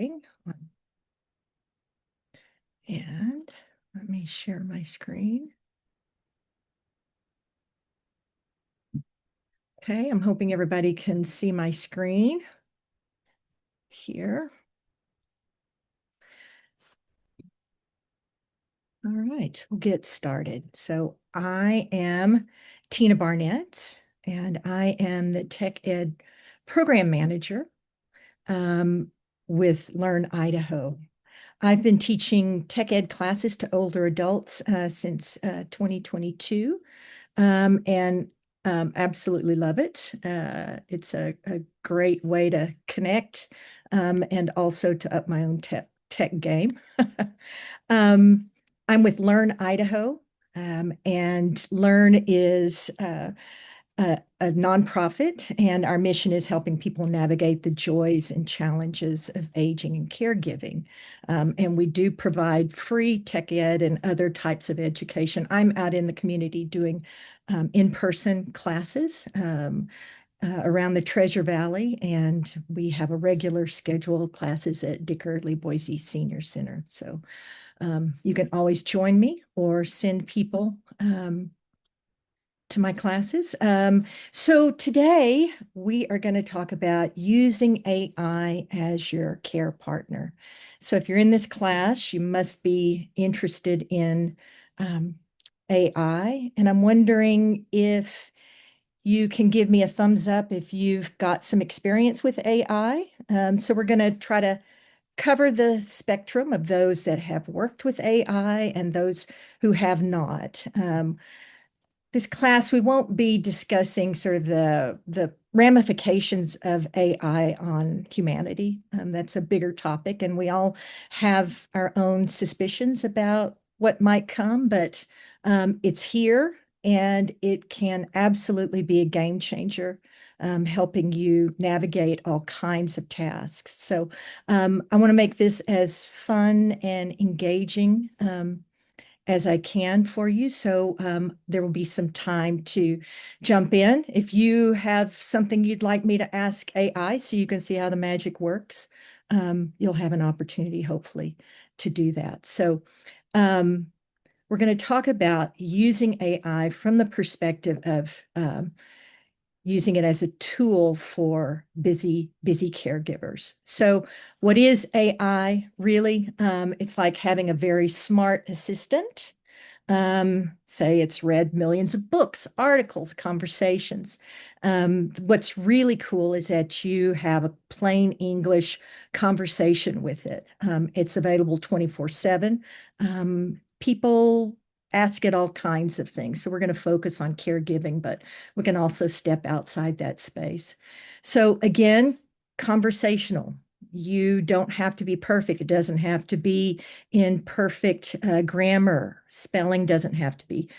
recording. And let me share my screen. Okay, I'm hoping everybody can see my screen here. All right, we'll get started. So I am Tina Barnett, and I am the Tech Ed Program Manager with Learn Idaho. I've been teaching Tech Ed classes to older adults since 2022. And absolutely love it. It's a great way to connect and also to up my own tech game. um, I'm with Learn Idaho, and Learn is a nonprofit, and our mission is helping people navigate the joys and challenges of aging and caregiving. And we do provide free tech ed and other types of education. I'm out in the community doing in-person classes around the Treasure Valley, and we have a regular schedule of classes at Dick Eardley Boise Senior Center. So you can always join me or send people to my classes. So today we are going to talk about using AI as your care partner. So if you're in this class, you must be interested in AI. And I'm wondering if you can give me a thumbs up if you've got some experience with AI. So we're going to try to cover the spectrum of those that have worked with AI and those who have not. This class, we won't be discussing sort of the ramifications of AI on humanity. That's a bigger topic, and we all have our own suspicions about what might come, but it's here, and it can absolutely be a game changer, helping you navigate all kinds of tasks. So I want to make this as fun and engaging as I can for you. So there will be some time to jump in. If you have something you'd like me to ask AI so you can see how the magic works, you'll have an opportunity, hopefully, to do that. So we're going to talk about using AI from the perspective of using it as a tool for busy caregivers. So what is AI really? It's like having a very smart assistant. Say it's read millions of books, articles, conversations. What's really cool is that you have a plain English conversation with it. It's available 24/7. People ask it all kinds of things. So we're going to focus on caregiving, but we can also step outside that space. So again, conversational. You don't have to be perfect. It doesn't have to be in perfect grammar. Spelling doesn't have to be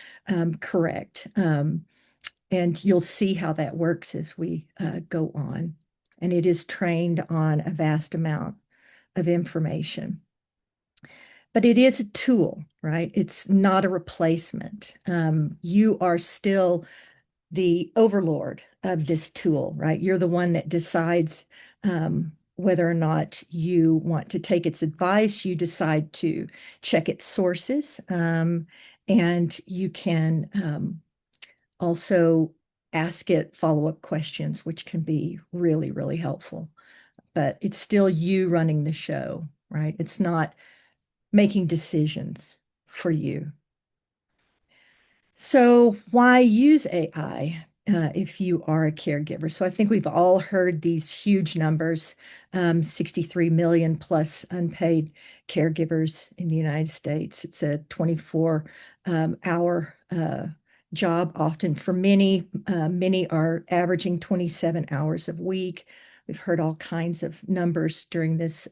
correct. And you'll see how that works as we go on. And it is trained on a vast amount of information. But it is a tool, right? It's not a replacement. You are still the overlord of this tool, right? You're the one that decides whether or not you want to take its advice. You decide to check its sources, and you can also ask it follow-up questions, which can be really, really helpful. But it's still you running the show, right? It's not making decisions for you. So why use AI if you are a caregiver? So I think we've all heard these huge numbers, 63 million plus unpaid caregivers in the United States. It's a 24-hour job often for many. Many are averaging 27 hours a week. We've heard all kinds of numbers during this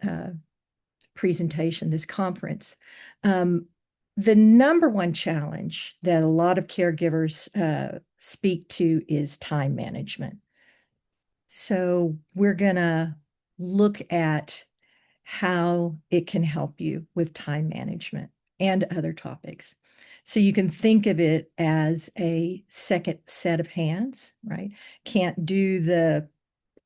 presentation, this conference. The number one challenge that a lot of caregivers speak to is time management. So we're going to look at how it can help you with time management and other topics. So you can think of it as a second set of hands, right? Can't do the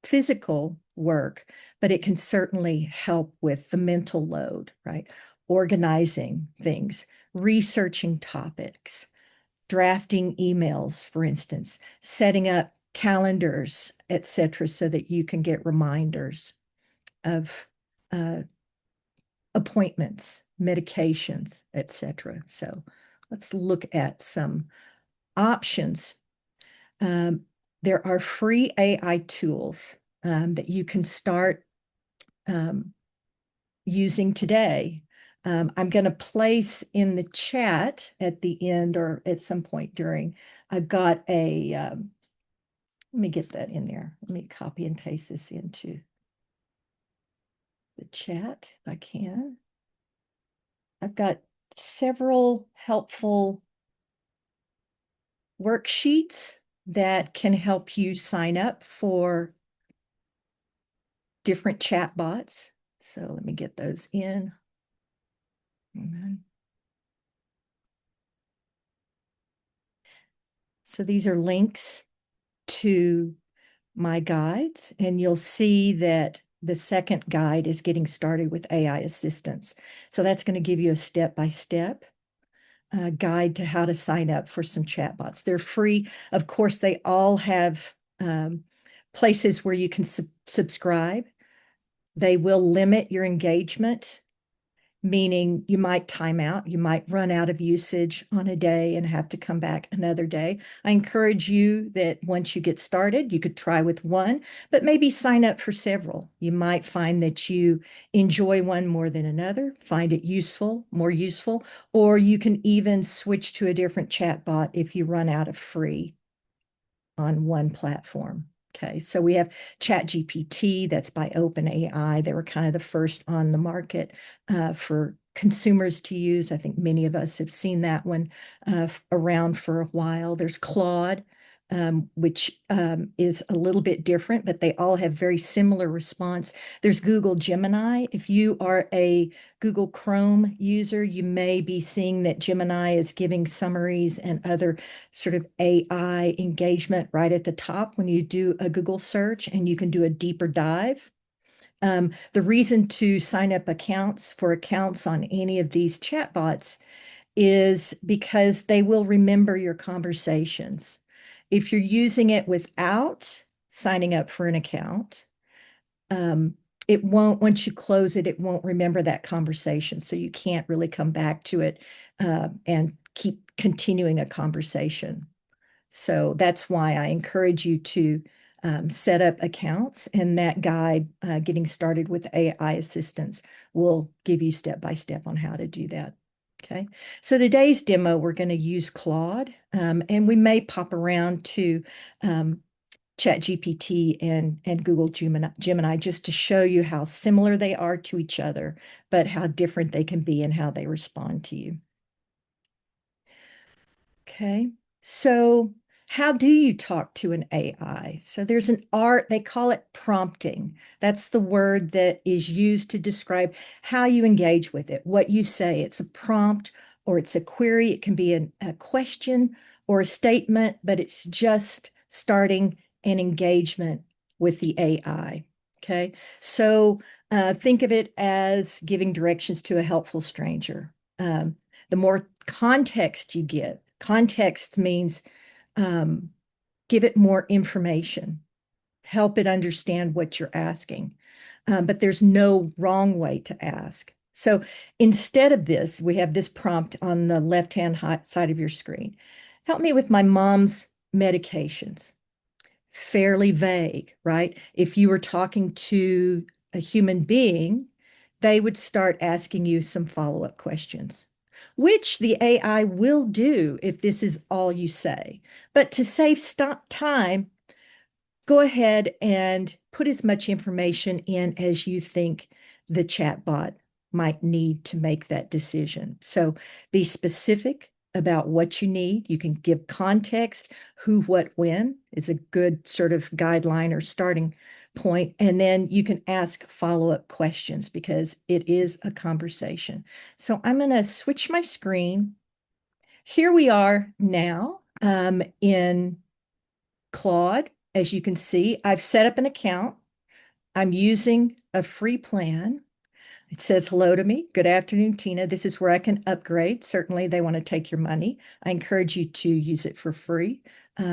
physical work, but it can certainly help with the mental load, right? Organizing things, researching topics, drafting emails, for instance, setting up calendars, etc., so that you can get reminders of uh, appointments, medications, etc. So let's look at some options. Um, there are free AI tools that you can start um, using today. I'm going to place in the chat at the end or at some point during, I've got let me get that in there. Let me copy and paste this into the chat if I can. I've got several helpful worksheets that can help you sign up for different chat bots. So let me get those in. So these are links to my guides, and you'll see that the second guide is getting started with AI assistance. So that's going to give you a step-by-step guide to how to sign up for some chatbots. They're free. Of course, they all have places where you can subscribe. They will limit your engagement, meaning you might time out, you might run out of usage on a day and have to come back another day. I encourage you that once you get started, you could try with one, but maybe sign up for several. You might find that you enjoy one more than another, find it useful, more useful, or you can even switch to a different chatbot if you run out of free on one platform. Okay, so we have ChatGPT, that's by OpenAI. They were kind of the first on the market for consumers to use. I think many of us have seen that one around for a while. There's Claude, which is a little bit different, but they all have very similar response. There's Google Gemini. If you are a Google Chrome user, you may be seeing that Gemini is giving summaries and other sort of AI engagement right at the top when you do a Google search, and you can do a deeper dive. The reason to sign up accounts on any of these chatbots is because they will remember your conversations. If you're using it without signing up for an account, it won't, once you close it, it won't remember that conversation. So you can't really come back to it and keep continuing a conversation. So that's why I encourage you to set up accounts, and that guide, Getting Started with AI Assistance, will give you step by step on how to do that. Okay, so today's demo, we're going to use Claude, and we may pop around to ChatGPT and Google Gemini just to show you how similar they are to each other, but how different they can be and how they respond to you. Okay, so how do you talk to an AI? So there's an art, they call it prompting. That's the word that is used to describe how you engage with it, what you say. It's a prompt or it's a query. It can be a question or a statement, but it's just starting an engagement with the AI. Okay, so think of it as giving directions to a helpful stranger. The more context you give, context means give it more information, help it understand what you're asking. But there's no wrong way to ask. So instead of this, we have this prompt on the left-hand side of your screen. Help me with my mom's medications. Fairly vague, right? If you were talking to a human being, they would start asking you some follow-up questions, which the AI will do if this is all you say. But to save time, go ahead and put as much information in as you think the chatbot might need to make that decision. So be specific about what you need. You can give context, who, what, when is a good sort of guideline or starting point. And then you can ask follow-up questions because it is a conversation. So I'm going to switch my screen. Here we are now in Claude. As you can see, I've set up an account. I'm using a free plan. It says, hello to me. Good afternoon, Tina. This is where I can upgrade. Certainly, they want to take your money. I encourage you to use it for free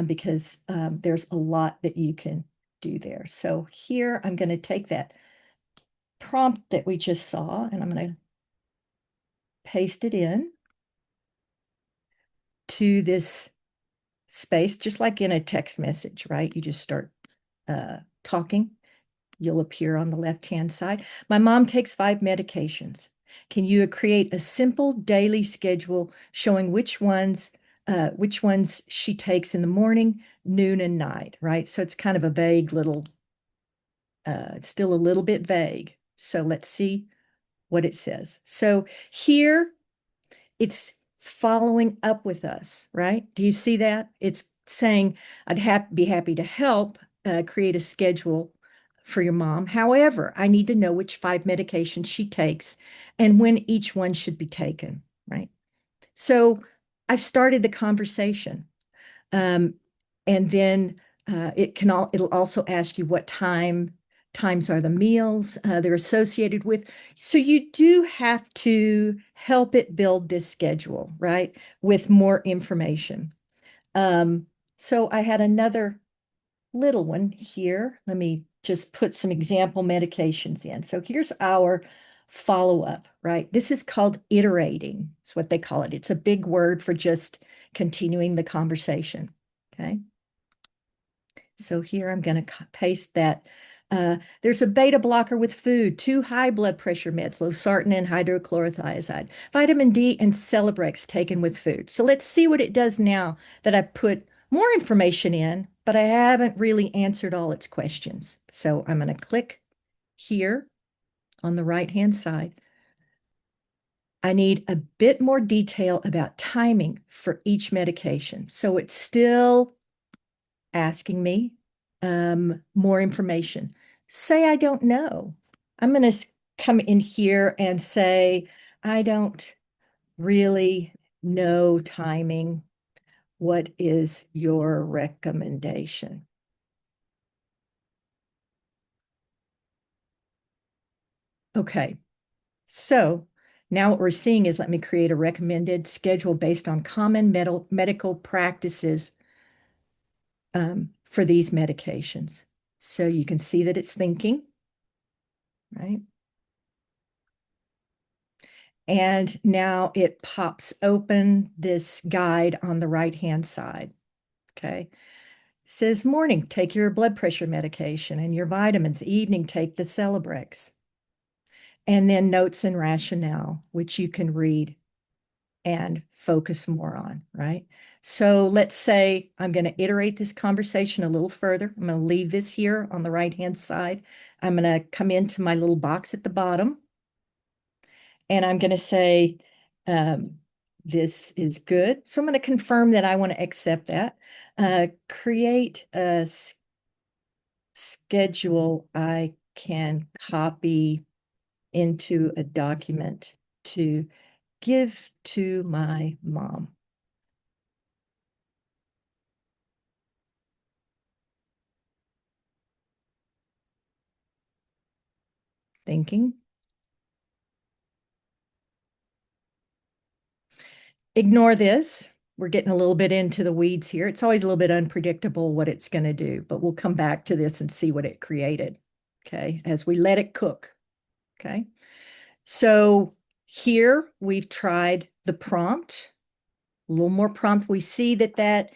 because there's a lot that you can do there. So here, I'm going to take that prompt that we just saw and I'm going to paste it in to this space, just like in a text message, right? You just start talking. You'll appear on the left-hand side. My mom takes 5 medications. Can you create a simple daily schedule showing which ones she takes in the morning, noon, and night, right? So it's kind of a vague little, it's still a little bit vague. So let's see what it says. So here it's following up with us, right? Do you see that? It's saying, be happy to help create a schedule for your mom. However, I need to know which 5 medications she takes and when each one should be taken, right? So I've started the conversation. Um, and then it'll also ask you what times are the meals they're associated with. So you do have to help it build this schedule, right? With more information. So I had another little one here. Let me just put some example medications in. So here's our follow-up, right? This is called iterating. It's what they call it. It's a big word for just continuing the conversation. Okay. So here I'm going to paste that. There's a beta blocker with food, 2 high blood pressure meds, losartan and hydrochlorothiazide, vitamin D and Celebrex taken with food. So let's see what it does now that I put more information in, but I haven't really answered all its questions. So I'm going to click here on the right-hand side. I need a bit more detail about timing for each medication. So it's still asking me more information. Say I don't know. I'm going to come in here and say, I don't really know timing. What is your recommendation? Okay, so now what we're seeing is let me create a recommended schedule based on common medical practices for these medications. So you can see that it's thinking, right? And now it pops open this guide on the right-hand side. Okay. It says morning, take your blood pressure medication and your vitamins. Evening, take the Celebrex. And then notes and rationale, which you can read and focus more on, right? So let's say I'm going to iterate this conversation a little further. I'm going to leave this here on the right-hand side. I'm going to come into my little box at the bottom and I'm going to say, this is good. So I'm going to confirm that I want to accept that. Create a schedule I can copy into a document to give to my mom. Thinking. Ignore this. We're getting a little bit into the weeds here. It's always a little bit unpredictable what it's going to do, but we'll come back to this and see what it created. Okay, as we let it cook. Okay, so here we've tried the prompt, a little more prompt. We see that that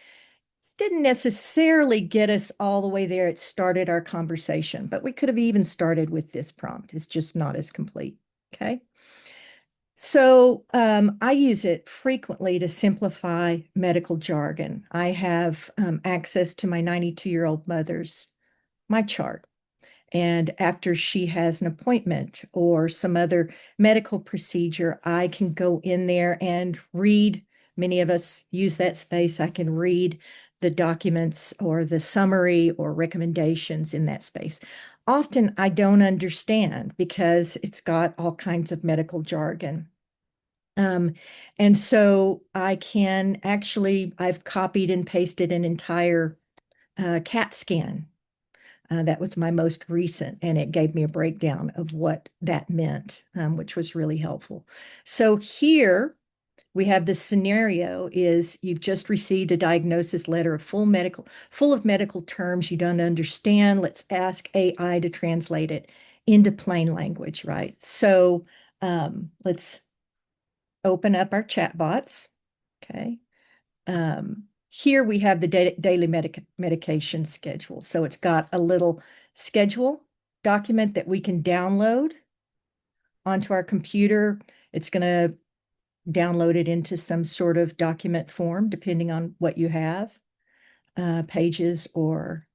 didn't necessarily get us all the way there. It started our conversation, but we could have even started with this prompt. It's just not as complete. Okay. So I use it frequently to simplify medical jargon. I have access to my 92-year-old mother's my chart. And after she has an appointment or some other medical procedure, I can go in there and read. Many of us use that space. I can read the documents or the summary or recommendations in that space. Often I don't understand because it's got all kinds of medical jargon. Um, and so I can actually, I've copied and pasted an entire CAT scan That was my most recent, and it gave me a breakdown of what that meant, which was really helpful. So here we have this scenario is you've just received a diagnosis letter full of medical terms you don't understand. Let's ask AI to translate it into plain language, right? So let's open up our chatbots. Okay. Here we have the daily medication schedule. So it's got a little schedule document that we can download onto our computer. It's going to download it into some sort of document form, depending on what you have, pages or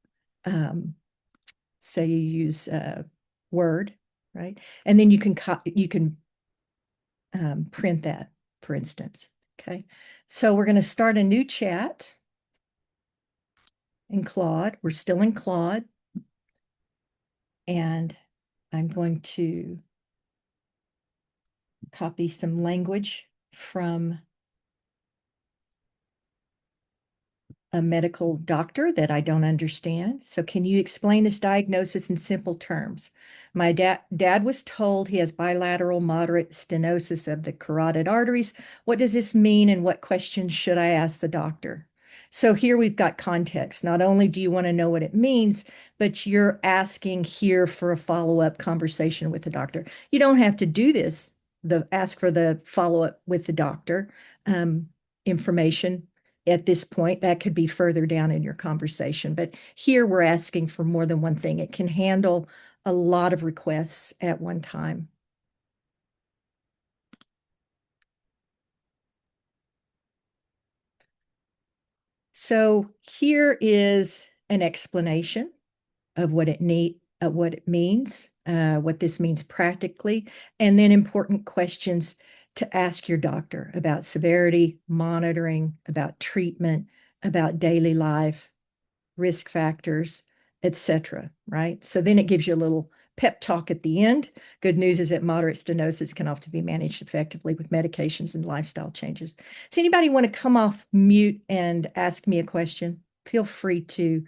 say you use Word, right? And then you can print that, for instance. Okay, so we're going to start a new chat in Claude. We're still in Claude, and I'm going to copy some language from a medical doctor that I don't understand. So can you explain this diagnosis in simple terms? My dad was told he has bilateral moderate stenosis of the carotid arteries. What does this mean, and what questions should I ask the doctor? So here we've got context. Not only do you want to know what it means, but you're asking here for a follow-up conversation with the doctor. You don't have to do this, ask for the follow-up with the doctor information at this point. That could be further down in your conversation. But here we're asking for more than one thing. It can handle a lot of requests at one time. So here is an explanation of what it means, what this means practically, and then important questions to ask your doctor about severity, monitoring, about treatment, about daily life, risk factors, etc. Right? So then it gives you a little pep talk at the end. Good news is that moderate stenosis can often be managed effectively with medications and lifestyle changes. Does anybody want to come off mute and ask me a question? Feel free to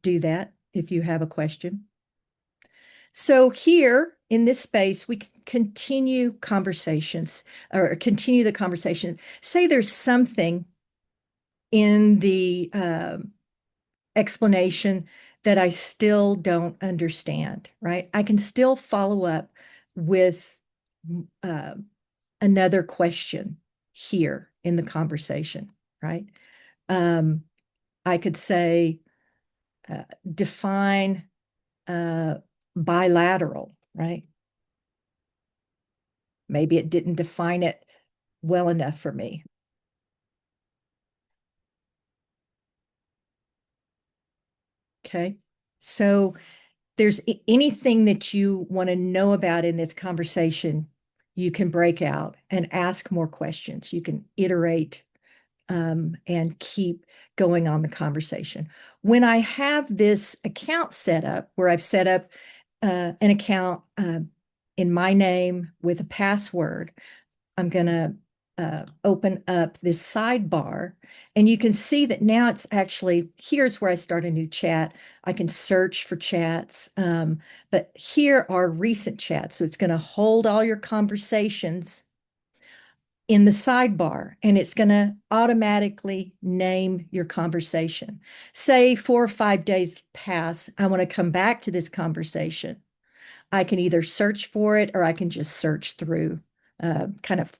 do that if you have a question. So here in this space, we can continue conversations or continue the conversation. Say there's something in the explanation that I still don't understand, right? I can still follow up with uh, another question here in the conversation, right? Um, I could say, define bilateral, right? Maybe it didn't define it well enough for me. Okay. So there's anything that you want to know about in this conversation, you can break out and ask more questions. You can iterate and keep going on the conversation. When I have this account set up, where I've set up an account in my name with a password, I'm going to open up this sidebar, and you can see that now it's actually, here's where I start a new chat. I can search for chats, but here are recent chats. So it's going to hold all your conversations in the sidebar, and it's going to automatically name your conversation. Say 4 or 5 days pass, I want to come back to this conversation. I can either search for it, or I can just search through kind of,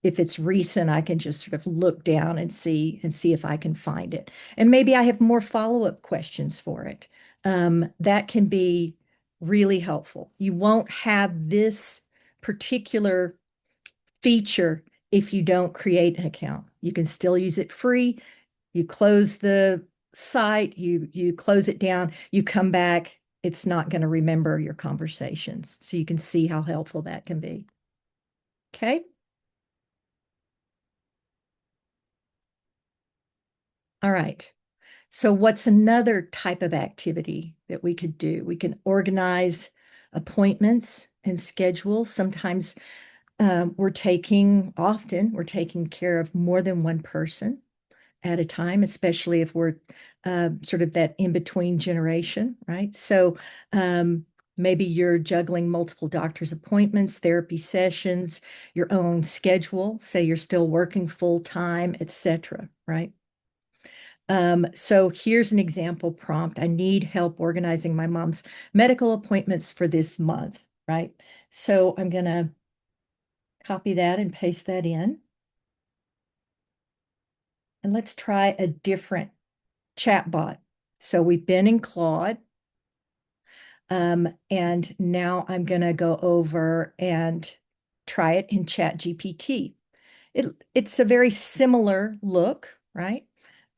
if it's recent, I can just sort of look down and see if I can find it. And maybe I have more follow-up questions for it. That can be really helpful. You won't have this particular feature if you don't create an account. You can still use it free. You close the site, you close it down, you come back, it's not going to remember your conversations. So you can see how helpful that can be. Okay. All right. So what's another type of activity that we could do? We can organize appointments and schedules. Sometimes often we're taking care of more than one person. at a time, especially if we're sort of that in-between generation, right? So maybe you're juggling multiple doctor's appointments, therapy sessions, your own schedule, say you're still working full time, etc., right? So here's an example prompt. I need help organizing my mom's medical appointments for this month, right? So I'm going to copy that and paste that in. And let's try a different chatbot. So we've been in Claude. And now I'm going to go over and try it in ChatGPT. It's a very similar look, right?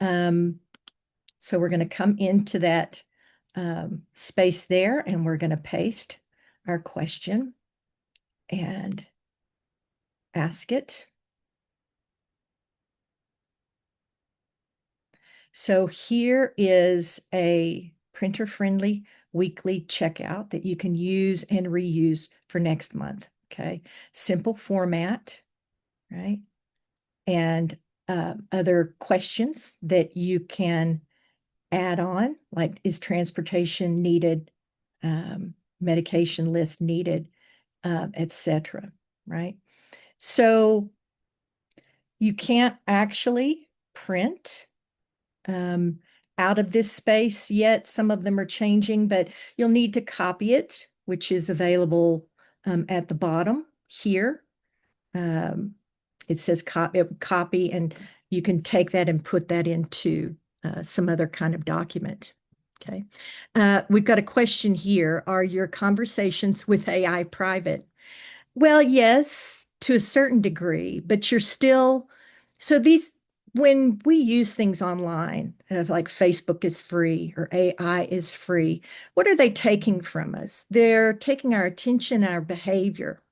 So we're going to come into that space there, and we're going to paste our question and ask it. So here is a printer-friendly weekly checkout that you can use and reuse for next month. Okay, simple format, right? And other questions that you can add on, like is transportation needed, medication list needed, etc. Right? So you can't actually print out of this space yet. Some of them are changing, but you'll need to copy it, which is available at the bottom here. It says copy, and you can take that and put that into some other kind of document. Okay. We've got a question here. Are your conversations with AI private? Well, yes, to a certain degree, but you're still, so these, when we use things online, like Facebook is free or AI is free, what are they taking from us? They're taking our attention, our behavior,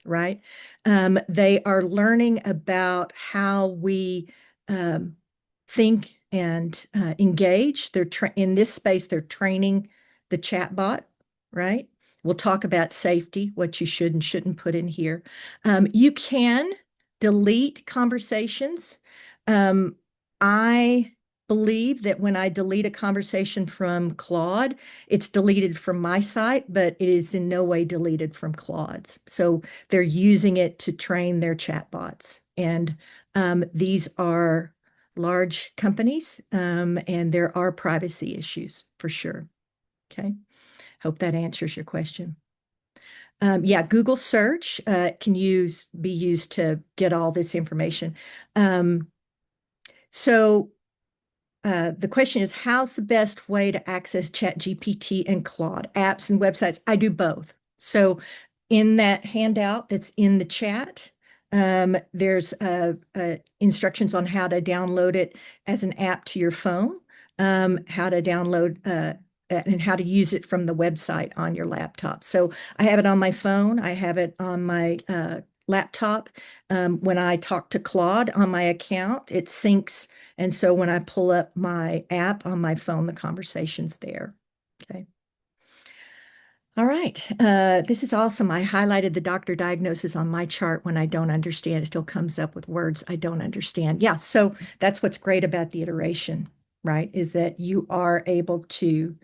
right? They are learning about how we think and engage. They're in this space, they're training the chatbot, right? We'll talk about safety, what you should and shouldn't put in here. You can delete conversations. I believe that when I delete a conversation from Claude, it's deleted from my site, but it is in no way deleted from Claude's. So they're using it to train their chatbots. And these are large companies, and there are privacy issues for sure. Okay. Hope that answers your question. Yeah, Google search can be used to get all this information. So the question is, how's the best way to access ChatGPT and Claude apps and websites? I do both. So in that handout that's in the chat, there's instructions on how to download it as an app to your phone, how to download and how to use it from the website on your laptop. So I have it on my phone. I have it on my laptop. When I talk to Claude on my account, it syncs. And so when I pull up my app on my phone, the conversation's there. Okay. All right. This is awesome. I highlighted the doctor diagnosis on my chart when I don't understand. It still comes up with words I don't understand. Yeah. So that's what's great about the iteration, right? Is that you are able to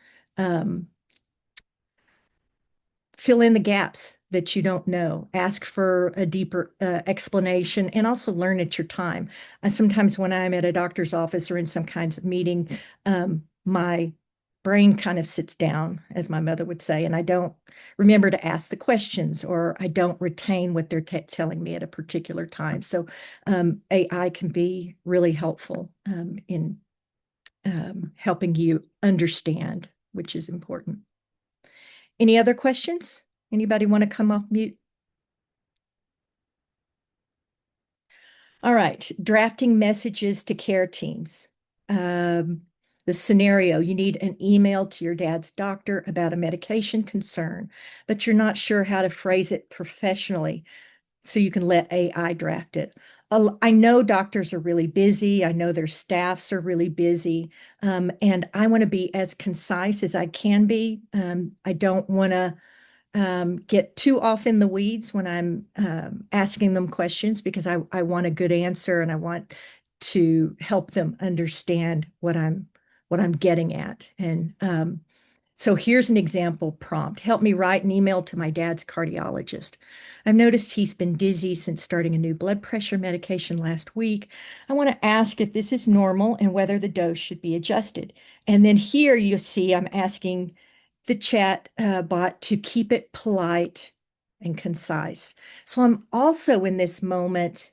fill in the gaps that you don't know, ask for a deeper explanation, and also learn at your time. Sometimes when I'm at a doctor's office or in some kinds of meeting, my brain kind of sits down, as my mother would say, and I don't remember to ask the questions, or I don't retain what they're telling me at a particular time. So AI can be really helpful in helping you understand, which is important. Any other questions? Anybody want to come off mute? All right, drafting messages to care teams. The scenario, you need an email to your dad's doctor about a medication concern, but you're not sure how to phrase it professionally, so you can let AI draft it. I know doctors are really busy. I know their staffs are really busy. And I want to be as concise as I can be. I don't want to get too off in the weeds when I'm asking them questions, because I want a good answer, and I want to help them understand what I'm getting at. And so here's an example prompt. Help me write an email to my dad's cardiologist. I've noticed he's been dizzy since starting a new blood pressure medication last week. I want to ask if this is normal and whether the dose should be adjusted. And then here you see I'm asking the chat bot to keep it polite and concise. So I'm also in this moment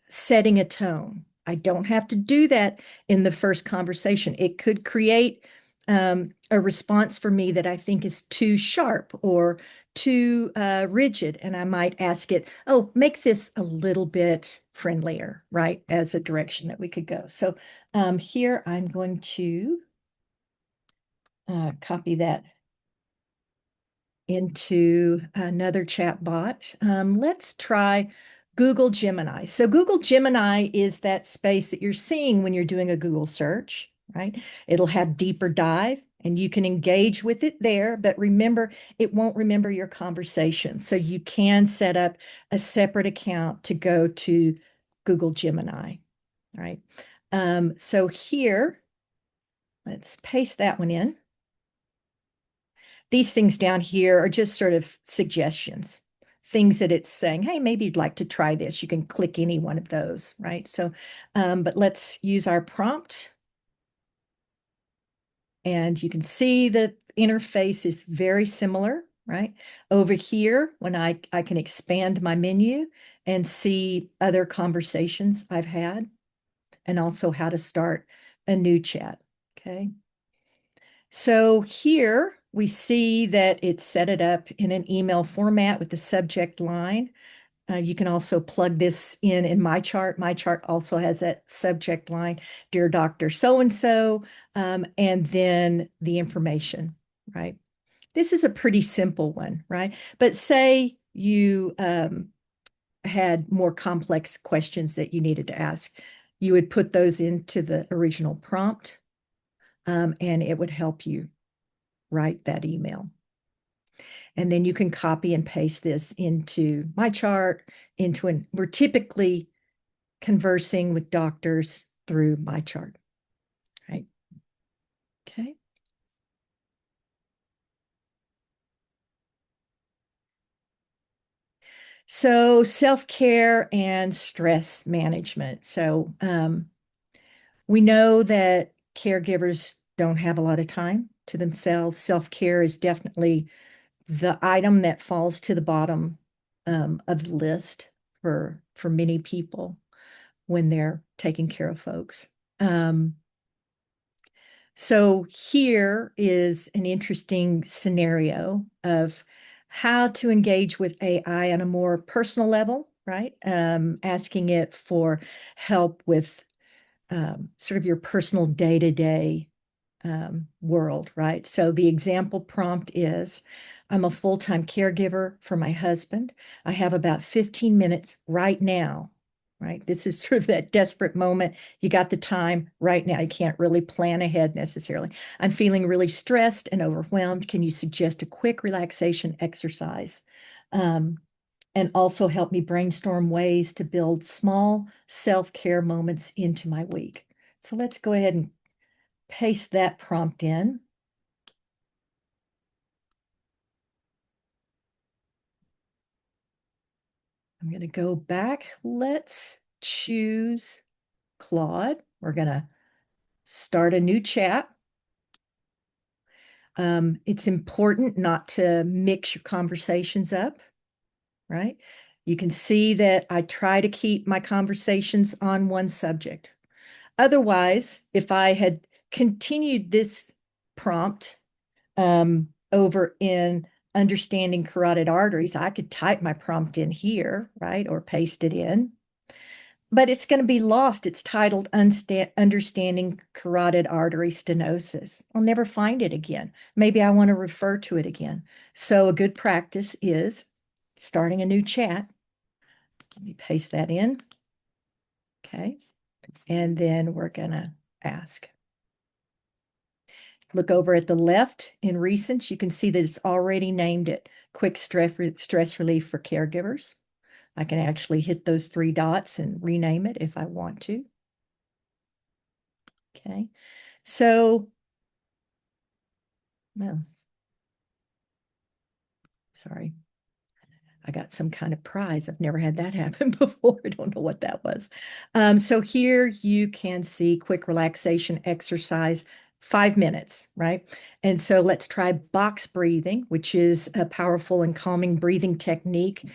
setting a tone. I don't have to do that in the first conversation. It could create a response for me that I think is too sharp or too rigid. And I might ask it, oh, make this a little bit friendlier, right? As a direction that we could go. So here I'm going to copy that into another chat bot. Let's try Google Gemini. So Google Gemini is that space that you're seeing when you're doing a Google search, right? It'll have deeper dive and you can engage with it there, but remember, it won't remember your conversation. So you can set up a separate account to go to Google Gemini, right? So here, let's paste that one in. These things down here are just sort of suggestions, things that it's saying, hey, maybe you'd like to try this. You can click any one of those, right? So, but let's use our prompt. And you can see the interface is very similar, right? Over here, when I can expand my menu and see other conversations I've had and also how to start a new chat, okay? So here we see that it's set it up in an email format with the subject line. You can also plug this in my chart. My chart also has that subject line, Dear Dr. So-and-so, and then the information, right? This is a pretty simple one, right? But say you had more complex questions that you needed to ask, you would put those into the original prompt, and it would help you write that email. And then you can copy and paste this into my chart, we're typically conversing with doctors through my chart, right? Okay. So self-care and stress management. So we know that caregivers don't have a lot of time to themselves. Self-care is definitely the item that falls to the bottom of the list for many people when they're taking care of folks. So here is an interesting scenario of how to engage with AI on a more personal level, right? Asking it for help with sort of your personal day-to-day world, right? So the example prompt is, I'm a full-time caregiver for my husband. I have about 15 minutes right now, right? This is sort of that desperate moment. You got the time right now. You can't really plan ahead necessarily. I'm feeling really stressed and overwhelmed. Can you suggest a quick relaxation exercise? And also help me brainstorm ways to build small self-care moments into my week. So let's go ahead and paste that prompt in. I'm going to go back. Let's choose Claude. We're going to start a new chat. It's important not to mix your conversations up, right? You can see that I try to keep my conversations on one subject. Otherwise, if I had continued this prompt over in understanding carotid arteries, I could type my prompt in here, right? Or paste it in. But it's going to be lost. It's titled Understanding Carotid Artery Stenosis. I'll never find it again. Maybe I want to refer to it again. So a good practice is starting a new chat. Let me paste that in. Okay. And then we're going to ask. Look over at the left in recents, you can see that it's already named it Quick Stress Relief for Caregivers. I can actually hit those three dots and rename it if I want to. Okay. So, well, sorry. I got some kind of prize. I've never had that happen before. I don't know what that was. So here you can see quick relaxation exercise, 5 minutes, right? And so let's try box breathing, which is a powerful and calming breathing technique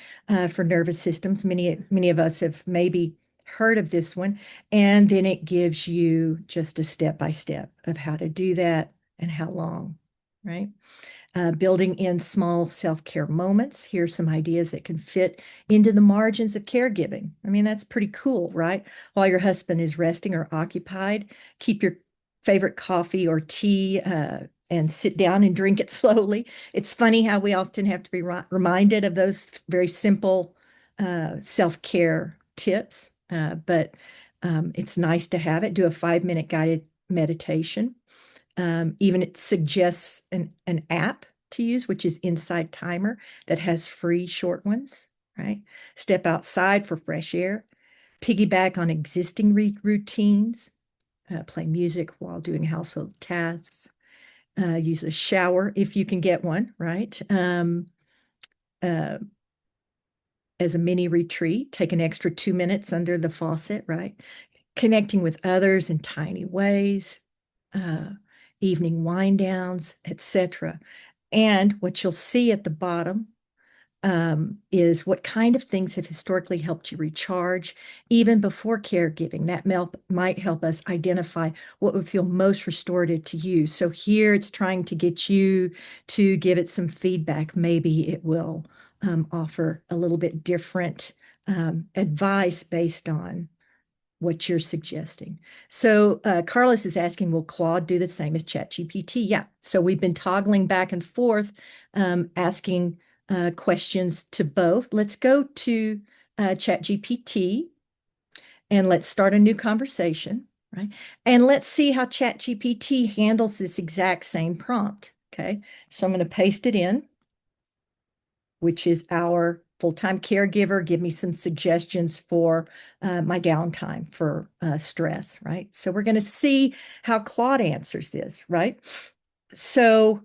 for nervous systems. Many of us have maybe heard of this one. And then it gives you just a step by step of how to do that and how long, right? Building in small self-care moments. Here's some ideas that can fit into the margins of caregiving. I mean, that's pretty cool, right? While your husband is resting or occupied, keep your favorite coffee or tea and sit down and drink it slowly. It's funny how we often have to be reminded of those very simple self-care tips, but it's nice to have it. Do a 5 minute guided meditation. Even it suggests an app to use, which is Inside Timer, that has free short ones, right? Step outside for fresh air, piggyback on existing routines, play music while doing household tasks, use a shower if you can get one, right? Uh, as a mini retreat, take an extra 2 minutes under the faucet, right? Connecting with others in tiny ways, uh, evening wind downs, etc. And what you'll see at the bottom is what kind of things have historically helped you recharge, even before caregiving. That might help us identify what would feel most restorative to you. So here it's trying to get you to give it some feedback. Maybe it will offer a little bit different advice based on what you're suggesting. So Carlos is asking, will Claude do the same as ChatGPT? Yeah. So we've been toggling back and forth, asking questions to both. Let's go to ChatGPT and let's start a new conversation, right? And let's see how ChatGPT handles this exact same prompt. Okay. So I'm going to paste it in, which is our full-time caregiver. Give me some suggestions for my downtime for stress, right? So we're going to see how Claude answers this, right? So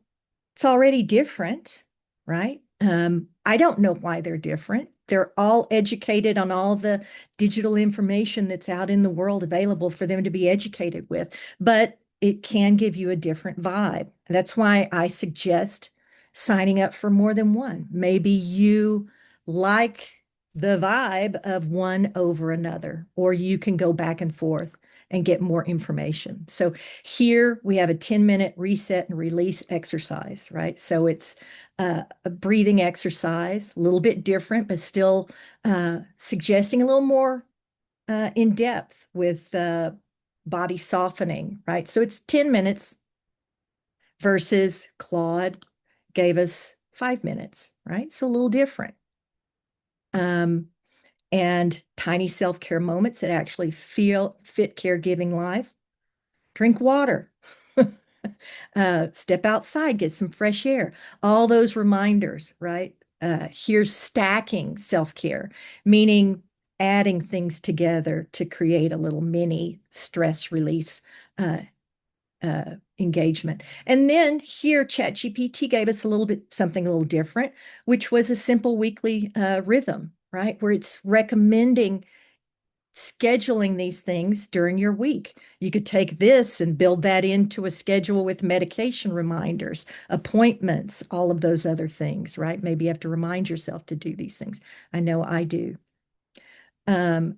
it's already different, right? I don't know why they're different. They're all educated on all the digital information that's out in the world available for them to be educated with, but it can give you a different vibe. That's why I suggest signing up for more than one. Maybe you like the vibe of one over another, or you can go back and forth and get more information. So here we have a 10-minute reset and release exercise, right? So it's a breathing exercise, a little bit different, but still suggesting a little more in depth with body softening, right? So it's 10 minutes versus Claude gave us 5 minutes, right? So a little different. And tiny self-care moments that actually feel fit caregiving life. Drink water. Step outside, get some fresh air. All those reminders, right? Here's stacking self-care, meaning adding things together to create a little mini stress release engagement. And then here, ChatGPT gave us a little bit something a little different, which was a simple weekly rhythm, right? Where it's recommending scheduling these things during your week. You could take this and build that into a schedule with medication reminders, appointments, all of those other things, right? Maybe you have to remind yourself to do these things. I know I do. And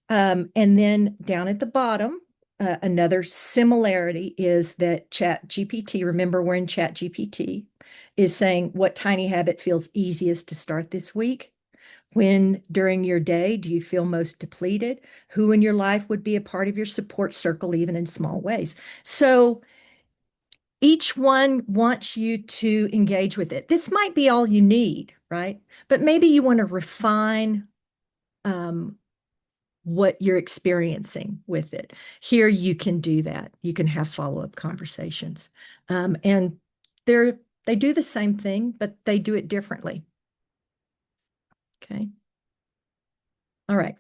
then down at the bottom, another similarity is that ChatGPT, remember we're in ChatGPT, is saying what tiny habit feels easiest to start this week? When during your day do you feel most depleted? Who in your life would be a part of your support circle, even in small ways? So each one wants you to engage with it. This might be all you need, right? But maybe you want to refine um, what you're experiencing with it. Here you can do that. You can have follow-up conversations. And they do the same thing, but they do it differently. Okay. All right.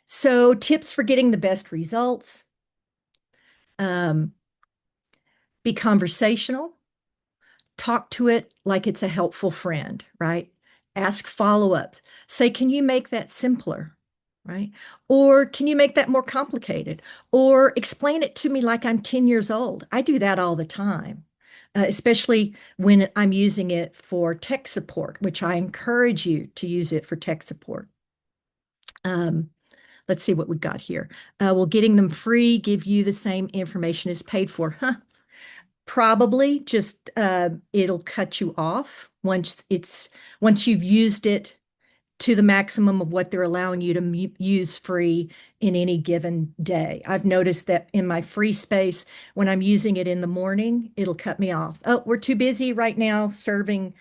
So tips for getting the best results. Um, be conversational. Talk to it like it's a helpful friend, right? Ask follow-ups. Say, can you make that simpler? Right? Or can you make that more complicated? Or explain it to me like I'm 10 years old. I do that all the time, especially when I'm using it for tech support, which I encourage you to use it for tech support. Um, let's see what we got here. Will getting them free give you the same information as paid for? Huh? Probably just it'll cut you off once you've used it to the maximum of what they're allowing you to use free in any given day. I've noticed that in my free space, when I'm using it in the morning, it'll cut me off. Oh, we're too busy right now serving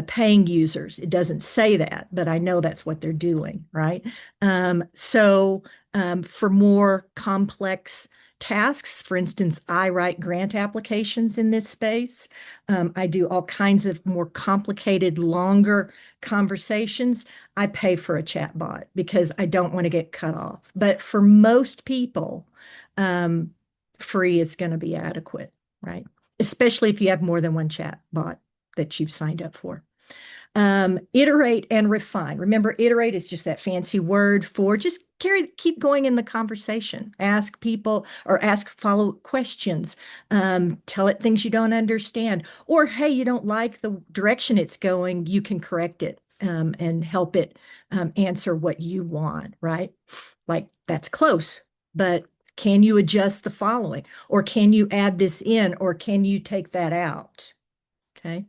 paying users. It doesn't say that, but I know that's what they're doing, right? For more complex tasks, for instance, I write grant applications in this space. I do all kinds of more complicated, longer conversations. I pay for a chat bot because I don't want to get cut off. But for most people, um, free is going to be adequate, right? Especially if you have more than one chat bot that you've signed up for. Iterate and refine. Remember, iterate is just that fancy word for just keep going in the conversation. Ask people or ask follow questions. Tell it things you don't understand. Or, hey, you don't like the direction it's going, you can correct it and help it answer what you want, right? Like, that's close, but can you adjust the following? Or can you add this in? Or can you take that out? Okay.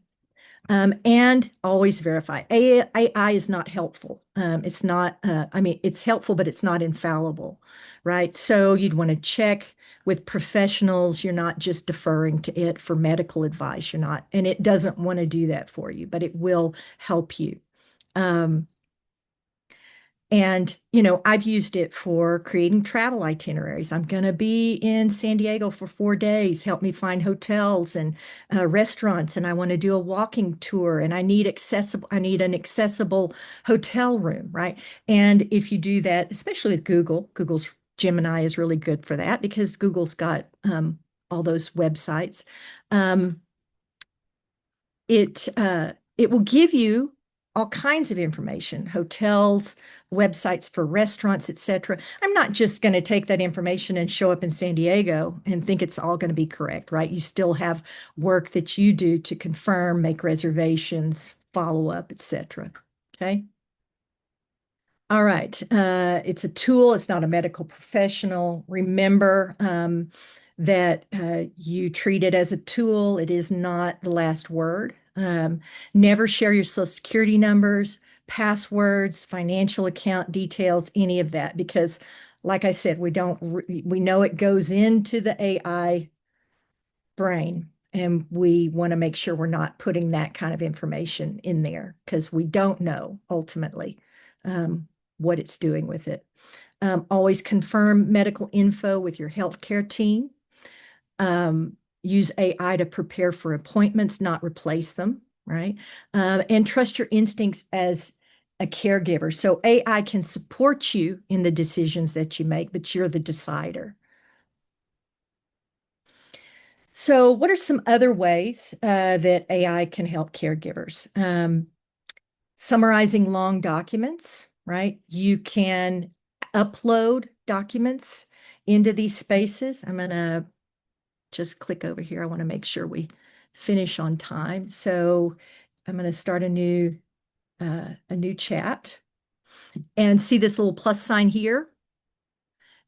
And always verify. AI is not helpful. It's not, I mean, it's helpful, but it's not infallible, right? So you'd want to check with professionals. You're not just deferring to it for medical advice. You're not, and it doesn't want to do that for you, but it will help you. Um, and, I've used it for creating travel itineraries. I'm going to be in San Diego for 4 days. Help me find hotels and restaurants. And I want to do a walking tour and I need an accessible hotel room, right? And if you do that, especially with Google's Gemini is really good for that because Google's got all those websites. Um, it will give you all kinds of information, hotels, websites for restaurants, etc. I'm not just going to take that information and show up in San Diego and think it's all going to be correct, right? You still have work that you do to confirm, make reservations, follow up, etc. Okay. All right. It's a tool. It's not a medical professional. Remember that you treat it as a tool. It is not the last word. Never share your social security numbers, passwords, financial account details, any of that, because, like I said, we know it goes into the AI brain, and we want to make sure we're not putting that kind of information in there because we don't know ultimately what it's doing with it. Always confirm medical info with your healthcare team. Use AI to prepare for appointments, not replace them, right? And trust your instincts as a caregiver. So AI can support you in the decisions that you make, but you're the decider. So, what are some other ways that AI can help caregivers? Summarizing long documents, right? You can upload documents into these spaces. I'm going to just click over here. I want to make sure we finish on time. So, I'm going to start a new chat and see this little plus sign here.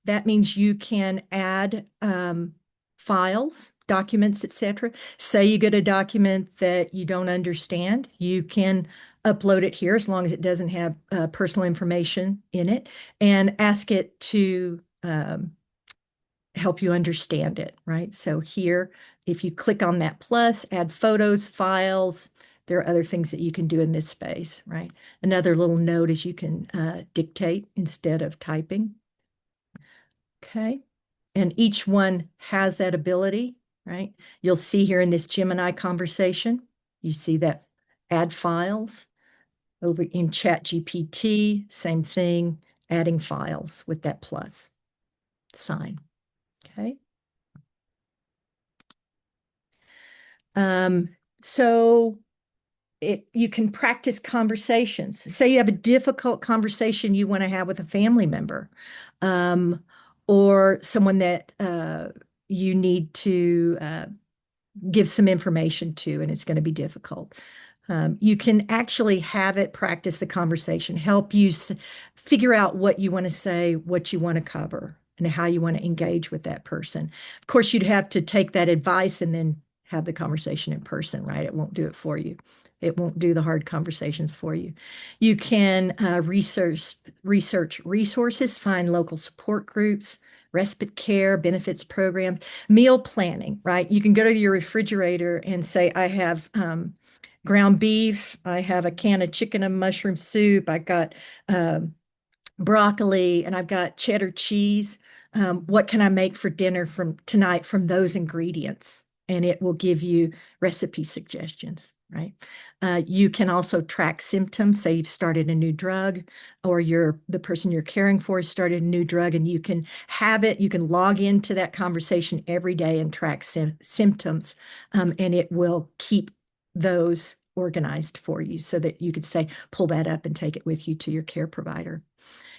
That means you can add files, documents, etc. Say you get a document that you don't understand, you can upload it here as long as it doesn't have personal information in it and ask it to help you understand it, right? So here, if you click on that plus, add photos, files, there are other things that you can do in this space, right? Another little note is you can dictate instead of typing. Okay. And each one has that ability, right? You'll see here in this Gemini conversation, you see that add files over in ChatGPT, same thing, adding files with that plus sign. Okay. So you can practice conversations. Say you have a difficult conversation you want to have with a family member, um, or someone that you need to give some information to, and it's going to be difficult. You can actually have it practice the conversation, help you figure out what you want to say, what you want to cover, and how you want to engage with that person. Of course, you'd have to take that advice and then have the conversation in person, right? It won't do it for you. It won't do the hard conversations for you. You can research resources, find local support groups, respite care, benefits programs, meal planning, right? You can go to your refrigerator and say, I have ground beef, I have a can of chicken and mushroom soup, I got broccoli, and I've got cheddar cheese. What can I make for dinner from tonight from those ingredients? And it will give you recipe suggestions, right? You can also track symptoms. Say you've started a new drug, or the person you're caring for has started a new drug, and you can have it. You can log into that conversation every day and track symptoms, and it will keep those organized for you so that you could say, pull that up and take it with you to your care provider.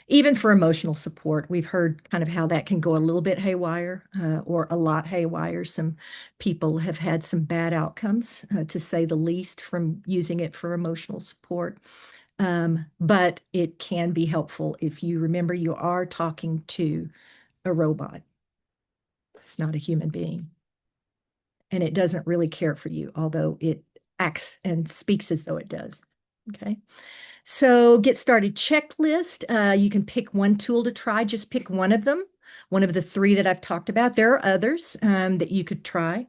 Even for emotional support, we've heard kind of how that can go a little bit haywire or a lot haywire. Some people have had some bad outcomes, to say the least, from using it for emotional support. But it can be helpful if you remember you are talking to a robot. It's not a human being. And it doesn't really care for you, although it acts and speaks as though it does. Okay. So get started checklist. You can pick one tool to try. Just pick one of them, one of the three that I've talked about. There are others that you could try.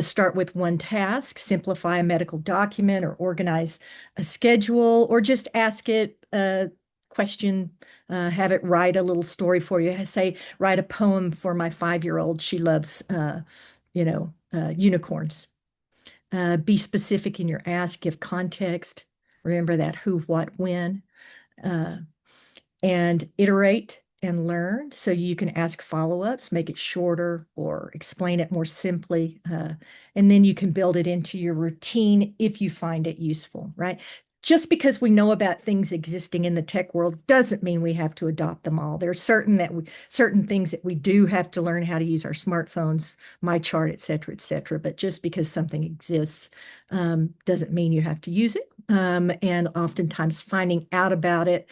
Start with one task, simplify a medical document or organize a schedule, or just ask it a question, have it write a little story for you. Say, write a poem for my 5-year-old. She loves, unicorns. Be specific in your ask, give context. Remember that who, what, when, uh, and iterate and learn. So you can ask follow-ups, make it shorter or explain it more simply. And then you can build it into your routine if you find it useful, right? Just because we know about things existing in the tech world doesn't mean we have to adopt them all. There are certain things that we do have to learn how to use our smartphones, my chart, et cetera, et cetera. But just because something exists doesn't mean you have to use it. And oftentimes finding out about it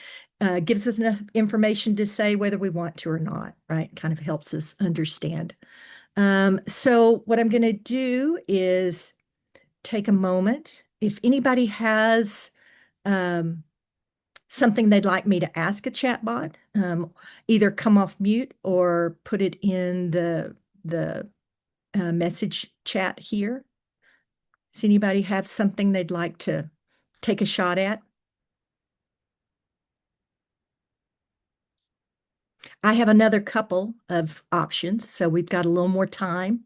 gives us enough information to say whether we want to or not, right? Kind of helps us understand. So what I'm going to do is take a moment. If anybody has um, something they'd like me to ask a chatbot, either come off mute or put it in the message chat here. Does anybody have something they'd like to take a shot at? I have another couple of options, so we've got a little more time.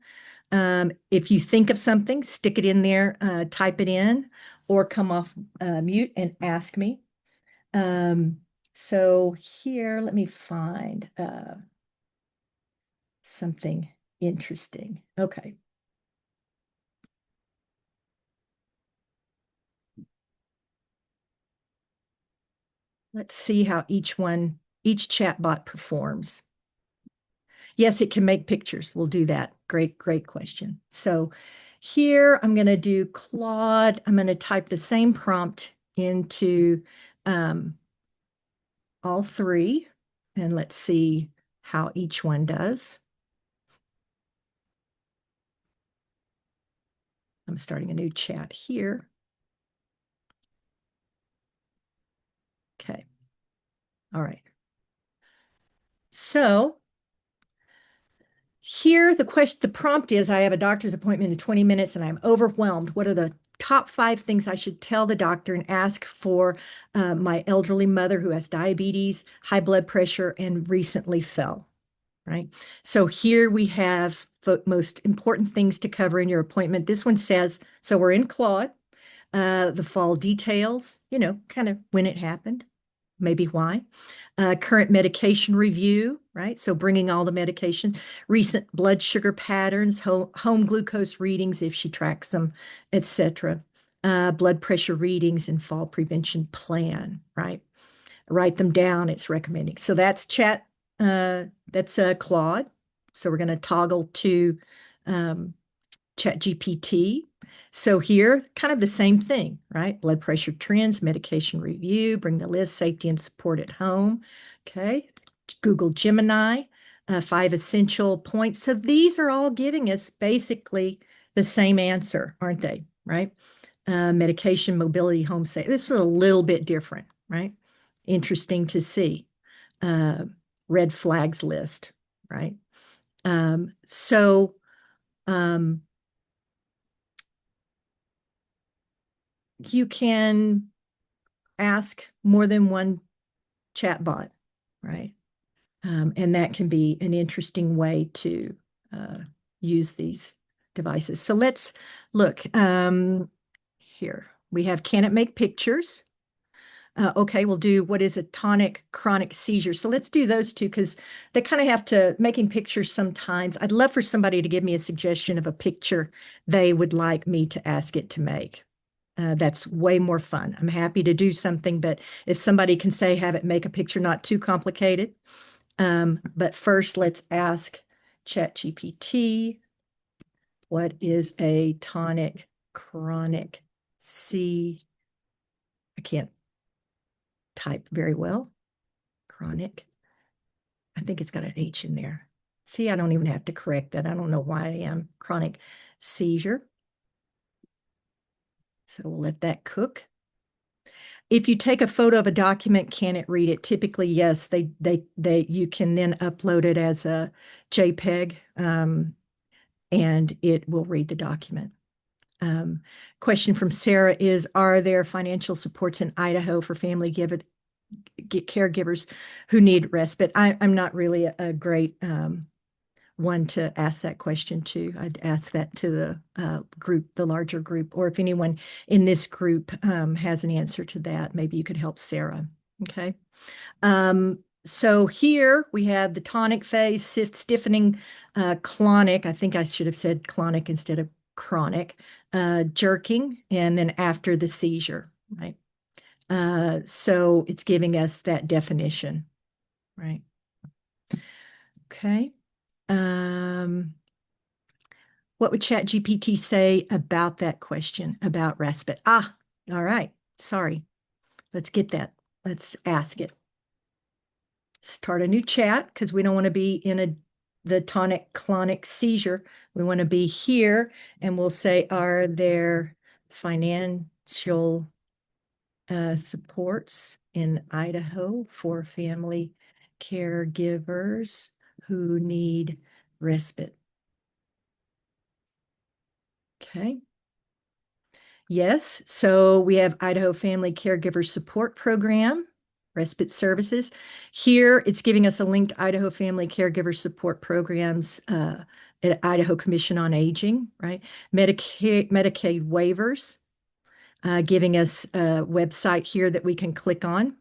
If you think of something, stick it in there, type it in, or come off mute and ask me. So here, let me find something interesting. Okay. Let's see how each chatbot performs. Yes, it can make pictures. We'll do that. Great, great question. So here I'm going to do Claude. I'm going to type the same prompt into all three, and let's see how each one does. I'm starting a new chat here. Okay. All right. So here the prompt is, I have a doctor's appointment in 20 minutes and I'm overwhelmed. What are the top 5 things I should tell the doctor and ask for my elderly mother who has diabetes, high blood pressure, and recently fell, right? So here we have the most important things to cover in your appointment. This one says, so we're in Claude, the fall details, kind of when it happened, maybe why. Current medication review, right? So bringing all the medication, recent blood sugar patterns, home glucose readings if she tracks them, etc. Blood pressure readings and fall prevention plan, right? Write them down. It's recommending. So that's that's Claude. So we're going to toggle to um, ChatGPT. So here, kind of the same thing, right? Blood pressure trends, medication review, bring the list, safety and support at home. Okay. Google Gemini, 5 essential points. So these are all giving us basically the same answer, aren't they? Right? Medication, mobility, home safe. This is a little bit different, right? Interesting to see. Uh, red flags list, right? So, um, you can ask more than one chatbot, right? And that can be an interesting way to uh, use these devices. So let's look here. We have, can it make pictures? Okay, we'll do what is a tonic chronic seizure. So let's do those two because they kind of have to, making pictures sometimes. I'd love for somebody to give me a suggestion of a picture they would like me to ask it to make. That's way more fun. I'm happy to do something, but if somebody can say, have it make a picture not too complicated. But first, let's ask ChatGPT, what is a tonic chronic C? I can't type very well. Chronic. I think it's got an H in there. See, I don't even have to correct that. I don't know why I am. Chronic seizure. So we'll let that cook. If you take a photo of a document, can it read it? Typically, yes. You can then upload it as a JPEG, and it will read the document. Question from Sarah is, are there financial supports in Idaho for family caregivers who need respite? I'm not really a great one to ask that question to. I'd ask that to the group, the larger group, or if anyone in this group has an answer to that, maybe you could help Sarah. Okay. So here we have the tonic phase, stiffening, clonic. I think I should have said clonic instead of chronic, jerking, and then after the seizure, right? So it's giving us that definition, right? Okay. What would ChatGPT say about that question about respite? Ah, all right. Sorry. Let's get that. Let's ask it. Start a new chat because we don't want to be in the tonic clonic seizure. We want to be here and we'll say, are there financial supports in Idaho for family caregivers who need respite? Okay. Yes. So we have Idaho Family Caregiver Support Program, respite services. Here, it's giving us a link to Idaho Family Caregiver Support Programs at Idaho Commission on Aging, right? Medicaid waivers, giving us a website here that we can click on,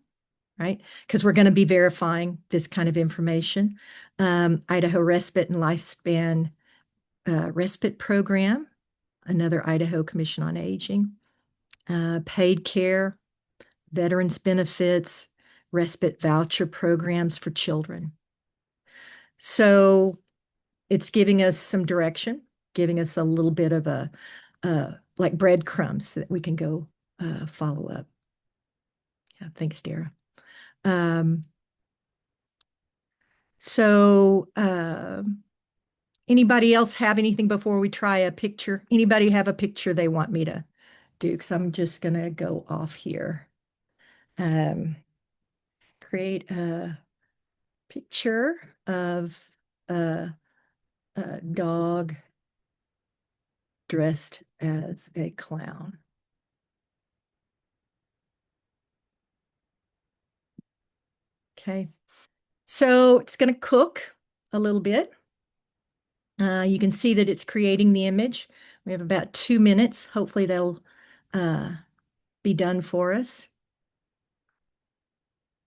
right? Because we're going to be verifying this kind of information. Idaho Respite and Lifespan Respite Program, another Idaho Commission on Aging, paid care, veterans benefits, respite voucher programs for children. So it's giving us some direction, giving us a little bit of like breadcrumbs that we can go follow up. Yeah, thanks, Dara. Um, so anybody else have anything before we try a picture? Anybody have a picture they want me to do? Because I'm just going to go off here. Create a picture of a dog dressed as a clown. Okay, so it's going to cook a little bit. You can see that it's creating the image. We have about 2 minutes. Hopefully that'll be done for us.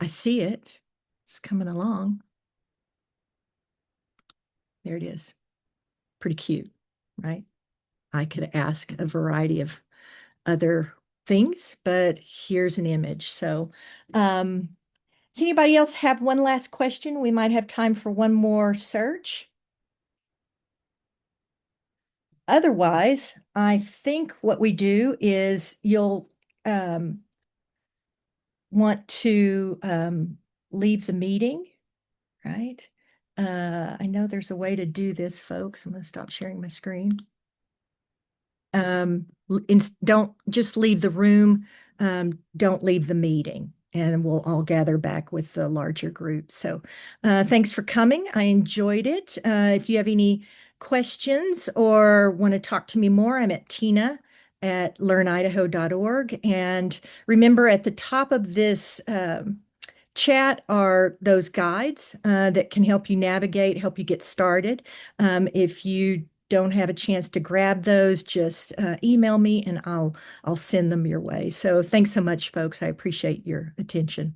I see it. It's coming along. There it is. Pretty cute, right? I could ask a variety of other things, but here's an image. So, does anybody else have one last question? We might have time for one more search. Otherwise, I think what we do is you'll um, want to leave the meeting, right? I know there's a way to do this, folks. I'm going to stop sharing my screen. Don't just leave the room. Don't leave the meeting, and we'll all gather back with the larger group. So, thanks for coming. I enjoyed it. If you have any questions or want to talk to me more, I'm at Tina at learnidaho.org. And remember, at the top of this chat are those guides that can help you navigate, help you get started. If you don't have a chance to grab those, just email me and I'll send them your way. So thanks so much, folks. I appreciate your attention.